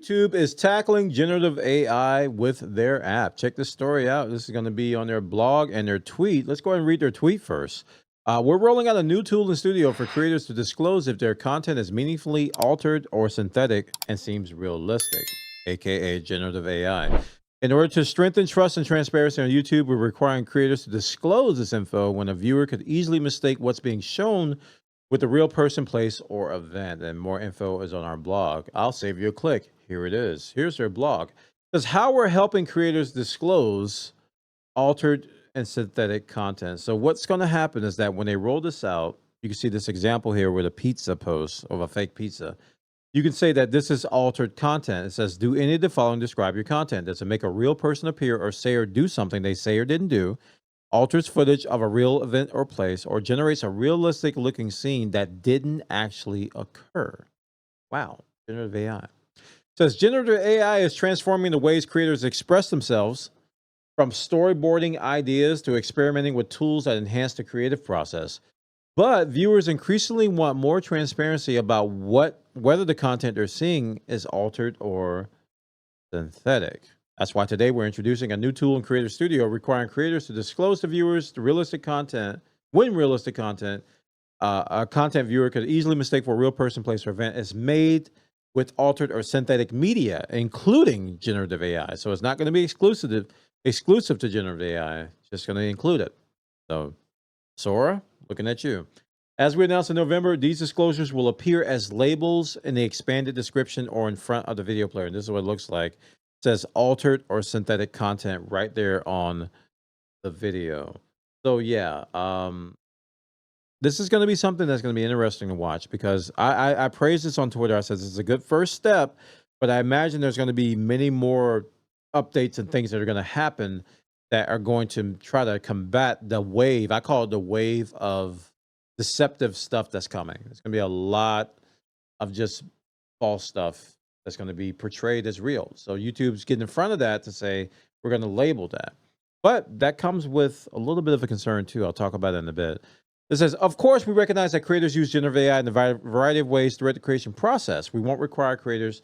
YouTube is tackling generative AI with their app. Check this story out. This is going to be on their blog and their tweet. Let's go ahead and read their tweet first. We're rolling out a new tool in Studio for creators to disclose if their content is meaningfully altered or synthetic and seems realistic, aka generative AI. In order to strengthen trust and transparency on YouTube, we're requiring creators to disclose this info when a viewer could easily mistake what's being shown with a real person, place, or event. And more info is on our blog. I'll save you a click. Here it is. Here's their blog. It says how we're helping creators disclose altered and synthetic content. So what's going to happen is that when they roll this out, you can see this example here with a pizza post of a fake pizza. You can say that this is altered content. It says, do any of the following describe your content? Does it make a real person appear or say or do something they say or didn't do? Alters footage of a real event or place, or generates a realistic looking scene that didn't actually occur. Wow. Generative AI. It says generative AI is transforming the ways creators express themselves, from storyboarding ideas to experimenting with tools that enhance the creative process. But viewers increasingly want more transparency about whether the content they're seeing is altered or synthetic. That's why today we're introducing a new tool in Creator Studio requiring creators to disclose to viewers the realistic content. When realistic content, a content viewer could easily mistake for a real person, place, or event is made with altered or synthetic media, including generative AI. So it's not going to be exclusive to generative AI. It's just going to include it. So, Sora, looking at you. As we announced in November, these disclosures will appear as labels in the expanded description or in front of the video player. And this is what it looks like. Says altered or synthetic content right there on the video. So yeah, this is going to be something that's going to be interesting to watch, because I praised this on Twitter. I said this is a good first step, but I imagine there's going to be many more updates and things that are going to happen that are going to try to combat the wave. I call it the wave of deceptive stuff that's coming. It's going to be a lot of just false stuff that's going to be portrayed as real. So YouTube's getting in front of that to say, we're going to label that. But that comes with a little bit of a concern too. I'll talk about it in a bit. It says, of course, we recognize that creators use generative AI in a variety of ways throughout the creation process. We won't require creators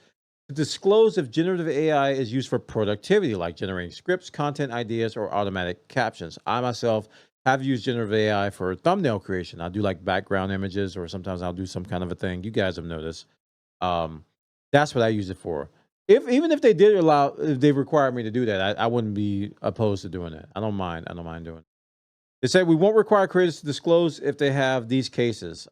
to disclose if generative AI is used for productivity, like generating scripts, content ideas, or automatic captions. I myself have used generative AI for thumbnail creation. I do like background images, or sometimes I'll do some kind of a thing. You guys have noticed. That's what I use it for. Even if they did if they required me to do that, I wouldn't be opposed to doing that. I don't mind doing it. They said we won't require creators to disclose if they have these cases.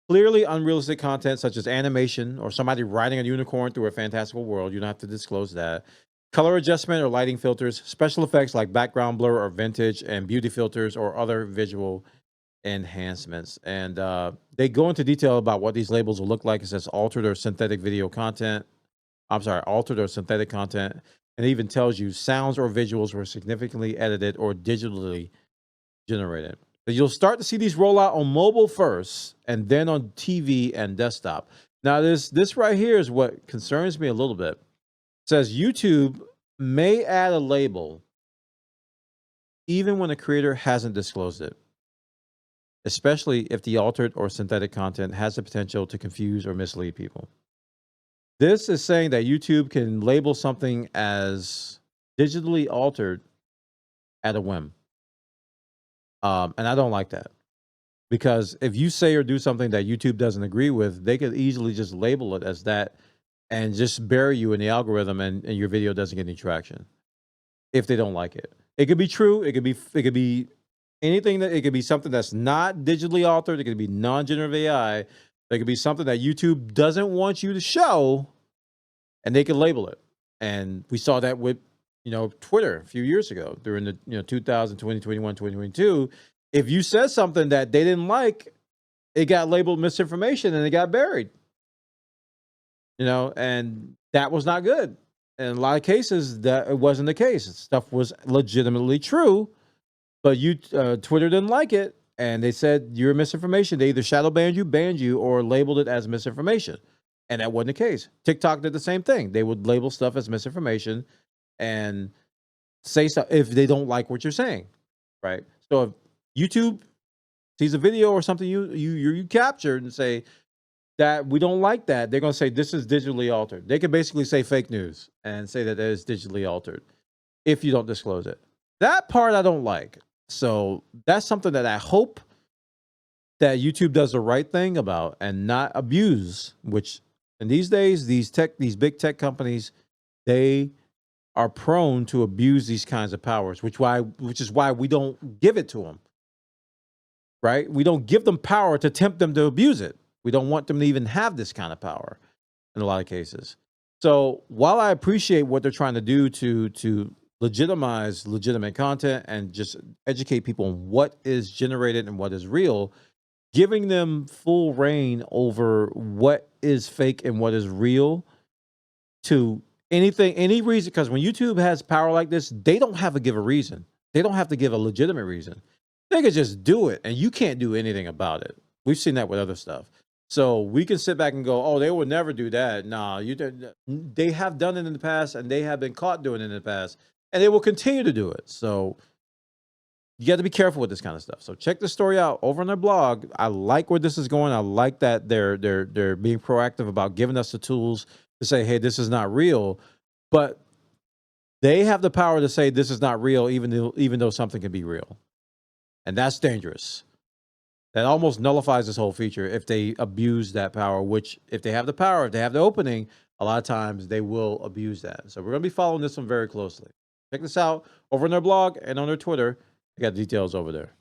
Clearly unrealistic content such as animation or somebody riding a unicorn through a fantastical world. You don't have to disclose that. Color adjustment or lighting filters, special effects like background blur or vintage, and beauty filters or other visual enhancements. And they go into detail about what these labels will look like. It says altered or synthetic video content. I'm sorry, altered or synthetic content. And it even tells you sounds or visuals were significantly edited or digitally generated. But you'll start to see these roll out on mobile first, and then on TV and desktop. Now, this right here is what concerns me a little bit. It says YouTube may add a label even when a creator hasn't disclosed it, especially if the altered or synthetic content has the potential to confuse or mislead people. This is saying that YouTube can label something as digitally altered at a whim. And I don't like that, because if you say or do something that YouTube doesn't agree with, they could easily just label it as that and just bury you in the algorithm, and your video doesn't get any traction if they don't like it. It could be true. It could be anything. It could be something that's not digitally altered. It could be non-generative AI. It could be something that YouTube doesn't want you to show, and they can label it. And we saw that with Twitter a few years ago during the 2020, 2021, 2022. If you said something that they didn't like, it got labeled misinformation and it got buried. And that was not good. And in a lot of cases, that it wasn't the case. Stuff was legitimately true, but Twitter didn't like it, and they said you're misinformation. They either shadow banned you, or labeled it as misinformation, and that wasn't the case. TikTok did the same thing. They would label stuff as misinformation and say stuff if they don't like what you're saying, right? So if YouTube sees a video or something you captured and say, that we don't like that, they're going to say this is digitally altered. They can basically say fake news and say that it is digitally altered if you don't disclose it. That part I don't like. So that's something that I hope that YouTube does the right thing about and not abuse, which in these days, these big tech companies, they are prone to abuse these kinds of powers, which is why we don't give it to them. Right? We don't give them power to tempt them to abuse it. We don't want them to even have this kind of power in a lot of cases. So while I appreciate what they're trying to do to legitimize legitimate content and just educate people on what is generated and what is real, giving them full reign over what is fake and what is real to anything, any reason, because when YouTube has power like this, they don't have to give a reason. They don't have to give a legitimate reason. They could just do it, and you can't do anything about it. We've seen that with other stuff. So we can sit back and go, oh, they would never do that. Nah, they have done it in the past, and they have been caught doing it in the past, and they will continue to do it. So you got to be careful with this kind of stuff. So check the story out over on their blog. I like where this is going. I like that they're being proactive about giving us the tools to say, hey, this is not real. But they have the power to say this is not real, even though something can be real. And that's dangerous. That almost nullifies this whole feature if they abuse that power, which if they have the power, if they have the opening, a lot of times they will abuse that. So we're going to be following this one very closely. Check this out over on their blog and on their Twitter. I got details over there.